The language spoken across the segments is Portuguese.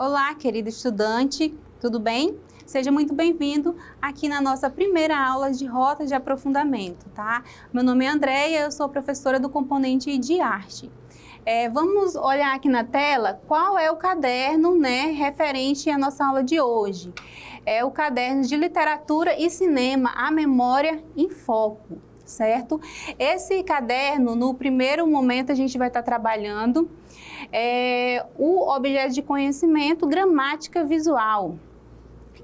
Olá, querido estudante, tudo bem? Seja muito bem-vindo aqui na nossa primeira aula de Rota de Aprofundamento, tá? Meu nome é Andréia, eu sou professora do componente de arte. Vamos olhar aqui na tela qual é o caderno, referente à nossa aula de hoje. É o caderno de Literatura e Cinema, A Memória em Foco, certo? Esse caderno, no primeiro momento, a gente vai estar trabalhando o objeto de conhecimento, gramática visual.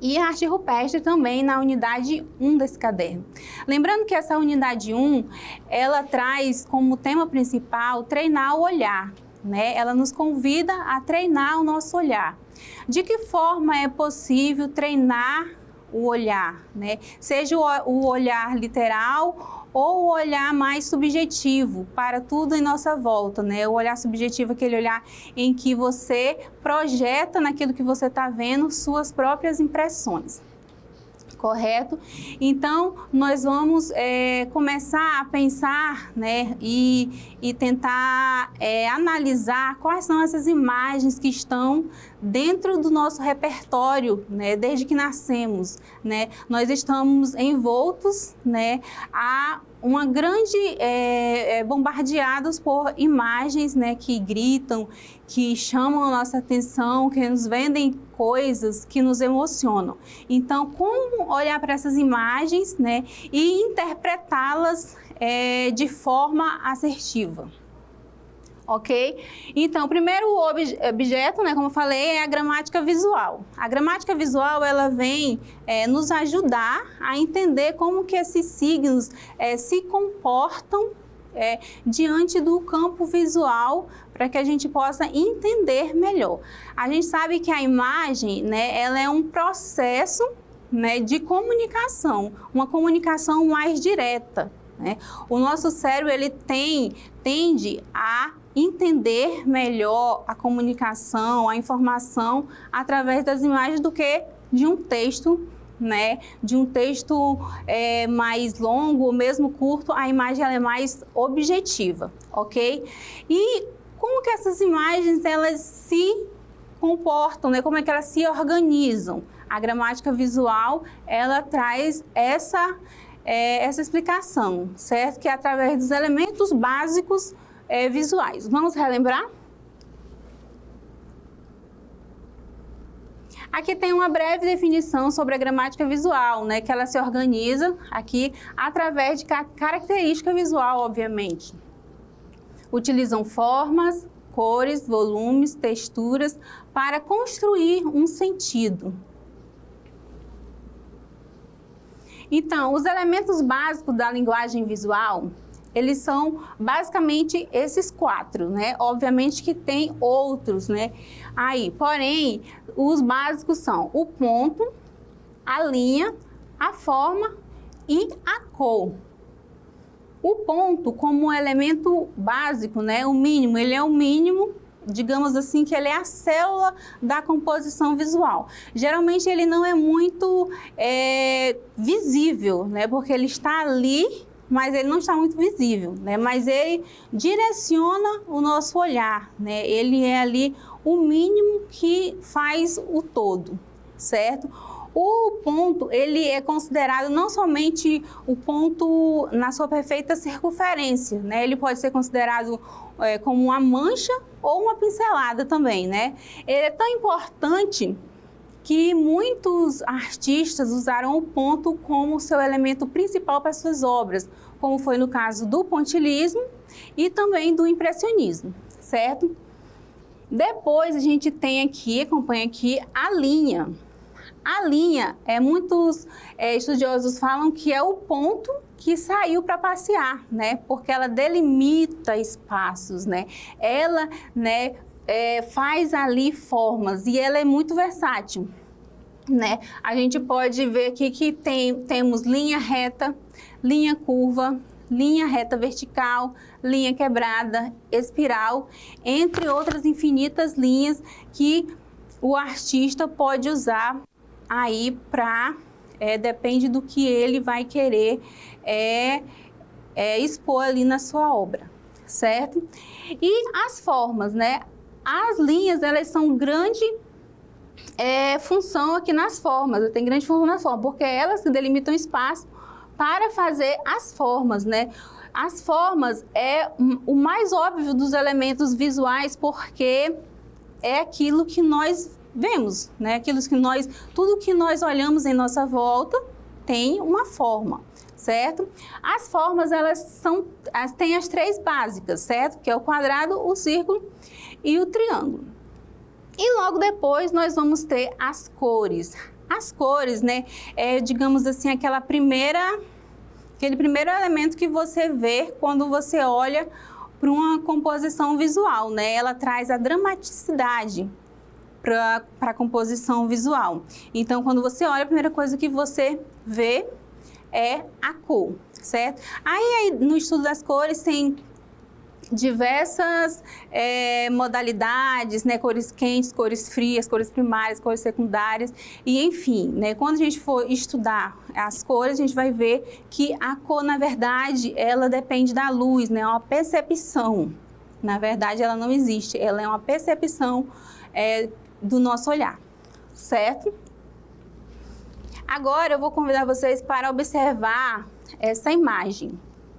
E a arte rupestre também na unidade 1 desse caderno. Lembrando que essa unidade 1, ela traz como tema principal treinar o olhar, né? Ela nos convida a treinar o nosso olhar. De que forma é possível treinar o olhar, né? Seja o olhar literal ou o olhar mais subjetivo para tudo em nossa volta, né? O olhar subjetivo é aquele olhar em que você projeta naquilo que você está vendo suas próprias impressões, correto? Então, nós vamos começar a pensar, né, e tentar analisar quais são essas imagens que estão dentro do nosso repertório, né, desde que nascemos, né? Nós estamos envoltos, né, a uma grande bombardeados por imagens, né, que gritam, que chamam a nossa atenção, que nos vendem coisas que nos emocionam. Então, como olhar para essas imagens, né, e interpretá-las de forma assertiva? Ok? Então, o primeiro objeto, né, como eu falei, é a gramática visual. A gramática visual, ela vem nos ajudar a entender como que esses signos se comportam diante do campo visual, para que a gente possa entender melhor. A gente sabe que a imagem, né, ela é um processo, né, de comunicação, uma comunicação mais direta, né? O nosso cérebro, ele tende a entender melhor a comunicação, a informação através das imagens do que de um texto, né? De um texto mais longo ou mesmo curto, a imagem ela é mais objetiva, ok? E como que essas imagens elas se comportam, né? Como é que elas se organizam? A gramática visual, ela traz essa explicação, certo? Que é através dos elementos básicos visuais. Vamos relembrar? Aqui tem uma breve definição sobre a gramática visual, né? Que ela se organiza aqui através de característica visual, obviamente. Utilizam formas, cores, volumes, texturas para construir um sentido. Então, os elementos básicos da linguagem visual, eles são basicamente esses 4, né? Obviamente que tem outros, né? Aí, porém, os básicos são o ponto, a linha, a forma e a cor. O ponto, como elemento básico, né? O mínimo, ele é o mínimo, digamos assim, que ele é a célula da composição visual. Geralmente ele não é muito visível, né? Porque ele está ali, mas ele não está muito visível, né? Mas ele direciona o nosso olhar, né? Ele é ali o mínimo que faz o todo, certo? O ponto, ele é considerado não somente o ponto na sua perfeita circunferência, né? Ele pode ser considerado como uma mancha ou uma pincelada também, né? Ele é tão importante que muitos artistas usaram o ponto como seu elemento principal para suas obras, como foi no caso do pontilhismo e também do impressionismo, certo? Depois a gente tem aqui, acompanha aqui, a linha. A linha, muitos estudiosos falam que é o ponto que saiu para passear, né? Porque ela delimita espaços, né? Ela, né, faz ali formas e ela é muito versátil, né? A gente pode ver aqui que temos linha reta, linha curva, linha reta vertical, linha quebrada, espiral, entre outras infinitas linhas que o artista pode usar aí para, depende do que ele vai querer expor ali na sua obra, certo? E as formas, né? As linhas, elas são grande função aqui nas formas, tem grande função nas formas, porque elas delimitam espaço para fazer as formas, né? As formas é o mais óbvio dos elementos visuais, porque é aquilo que nós vemos, né? Tudo que nós olhamos em nossa volta tem uma forma, certo? As formas, têm as três básicas, certo? Que é o quadrado, o círculo e o triângulo. E logo depois nós vamos ter as cores. As cores, né? Digamos assim, aquele primeiro elemento que você vê quando você olha para uma composição visual, né? Ela traz a dramaticidade para a composição visual. Então, quando você olha, a primeira coisa que você vê é a cor, certo? Aí no estudo das cores tem diversas modalidades, né? Cores quentes, cores frias, cores primárias, cores secundárias, e enfim, né? Quando a gente for estudar as cores, a gente vai ver que a cor, na verdade, ela depende da luz, né? É uma percepção. Na verdade, ela não existe, ela é uma percepção do nosso olhar, certo? Agora eu vou convidar vocês para observar essa imagem,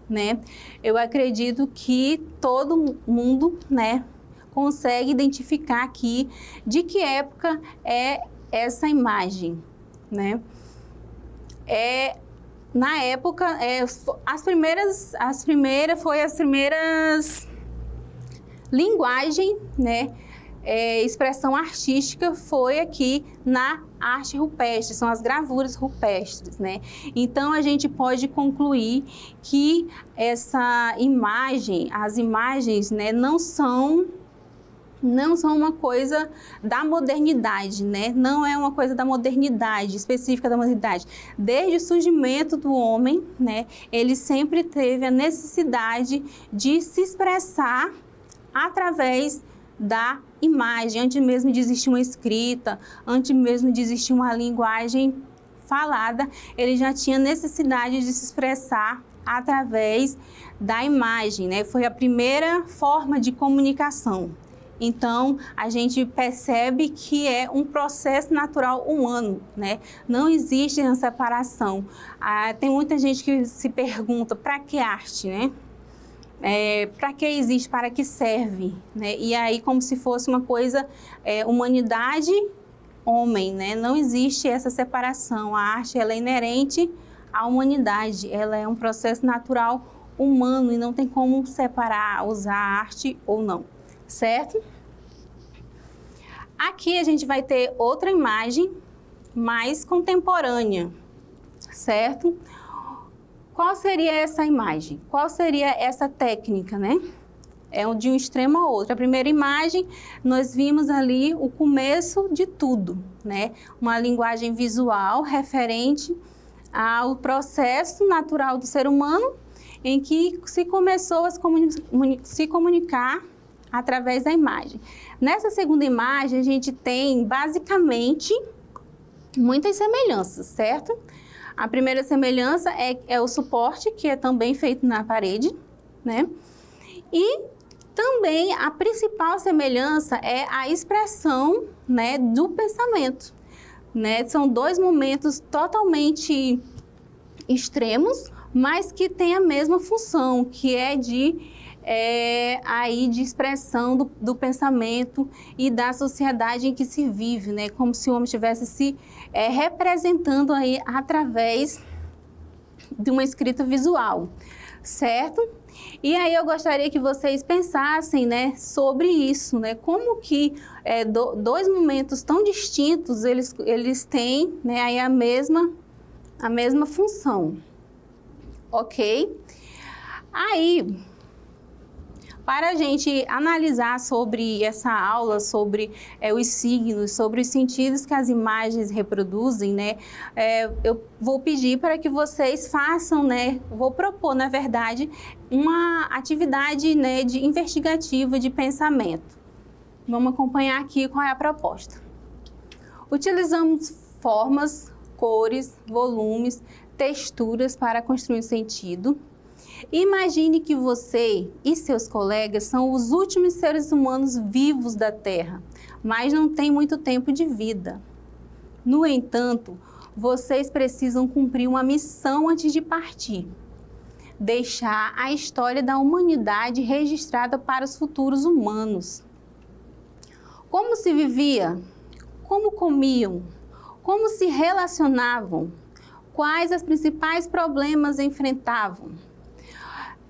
né? Eu acredito que todo mundo, né, consegue identificar aqui de que época é essa imagem, né? Na época, as primeiras linguagem, né? Expressão artística foi aqui na arte rupestre, são as gravuras rupestres, né? Então a gente pode concluir que as imagens, né, não são uma coisa da modernidade, né? Não é uma coisa da modernidade, específica da modernidade. Desde o surgimento do homem, né, ele sempre teve a necessidade de se expressar através da imagem, antes mesmo de existir uma escrita, antes mesmo de existir uma linguagem falada, ele já tinha necessidade de se expressar através da imagem, né? Foi a primeira forma de comunicação. Então, a gente percebe que é um processo natural humano, né? Não existe essa separação. Tem muita gente que se pergunta, para que arte, né? Para que existe, para que serve, né? E aí como se fosse uma coisa, humanidade, homem, né? Não existe essa separação, a arte ela é inerente à humanidade, ela é um processo natural humano e não tem como separar, usar arte ou não, certo? Aqui a gente vai ter outra imagem mais contemporânea, certo? Qual seria essa imagem? Qual seria essa técnica, né? De um extremo ao outro. A primeira imagem, nós vimos ali o começo de tudo, né? Uma linguagem visual referente ao processo natural do ser humano, em que se começou a se comunicar através da imagem. Nessa segunda imagem, a gente tem, basicamente, muitas semelhanças, certo? A primeira semelhança é o suporte, que é também feito na parede, né? E também a principal semelhança é a expressão, né, do pensamento, né? São dois momentos totalmente extremos, mas que têm a mesma função, que é de expressão do pensamento e da sociedade em que se vive, né? Como se o homem estivesse se representando aí através de uma escrita visual, certo? E aí eu gostaria que vocês pensassem, né, sobre isso, né? Como que dois momentos tão distintos, eles têm, né, aí a mesma função, ok? Aí, para a gente analisar sobre essa aula, sobre os signos, sobre os sentidos que as imagens reproduzem, né? Eu vou pedir para que vocês façam, né? Vou propor, na verdade, uma atividade, né, investigativa de pensamento. Vamos acompanhar aqui qual é a proposta. Utilizamos formas, cores, volumes, texturas para construir sentido. Imagine que você e seus colegas são os últimos seres humanos vivos da Terra. mas não têm muito tempo de vida. No entanto, vocês precisam cumprir uma missão antes de partir. Deixar a história da humanidade registrada para os futuros humanos. Como se vivia? Como comiam? Como se relacionavam? Quais os principais problemas enfrentavam?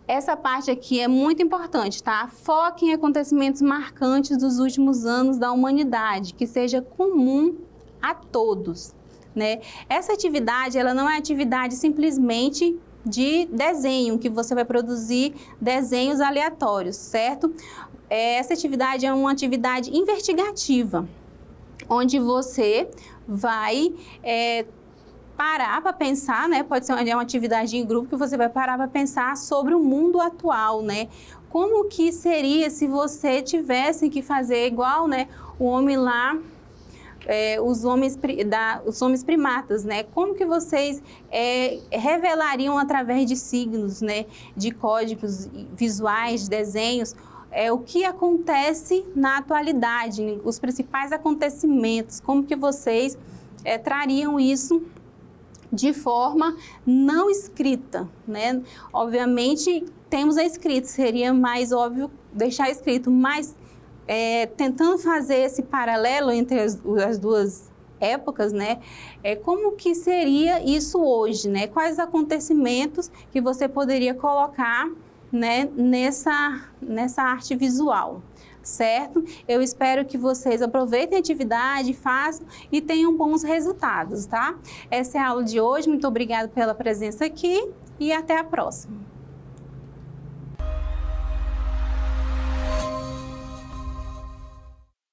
Essa parte aqui é muito importante, tá? Foque em acontecimentos marcantes dos últimos anos da humanidade, que seja comum a todos, né? Essa atividade, ela não é atividade simplesmente de desenho, que você vai produzir desenhos aleatórios, certo? Essa atividade é uma atividade investigativa, onde você vai parar para pensar, né? Pode ser uma atividade em grupo que você vai parar para pensar sobre o mundo atual, né? Como que seria se você tivesse que fazer igual, né? O homem lá, os homens primatas, né? Como que vocês revelariam através de signos, né? De códigos visuais, de desenhos, o que acontece na atualidade, os principais acontecimentos, como que vocês trariam isso de forma não escrita, né? Obviamente, temos a escrita, seria mais óbvio deixar escrito, mas tentando fazer esse paralelo entre as duas épocas, né? Como que seria isso hoje, né? Quais os acontecimentos que você poderia colocar, né, nessa arte visual, certo? Eu espero que vocês aproveitem a atividade, façam e tenham bons resultados, tá? Essa é a aula de hoje, muito obrigada pela presença aqui e até a próxima.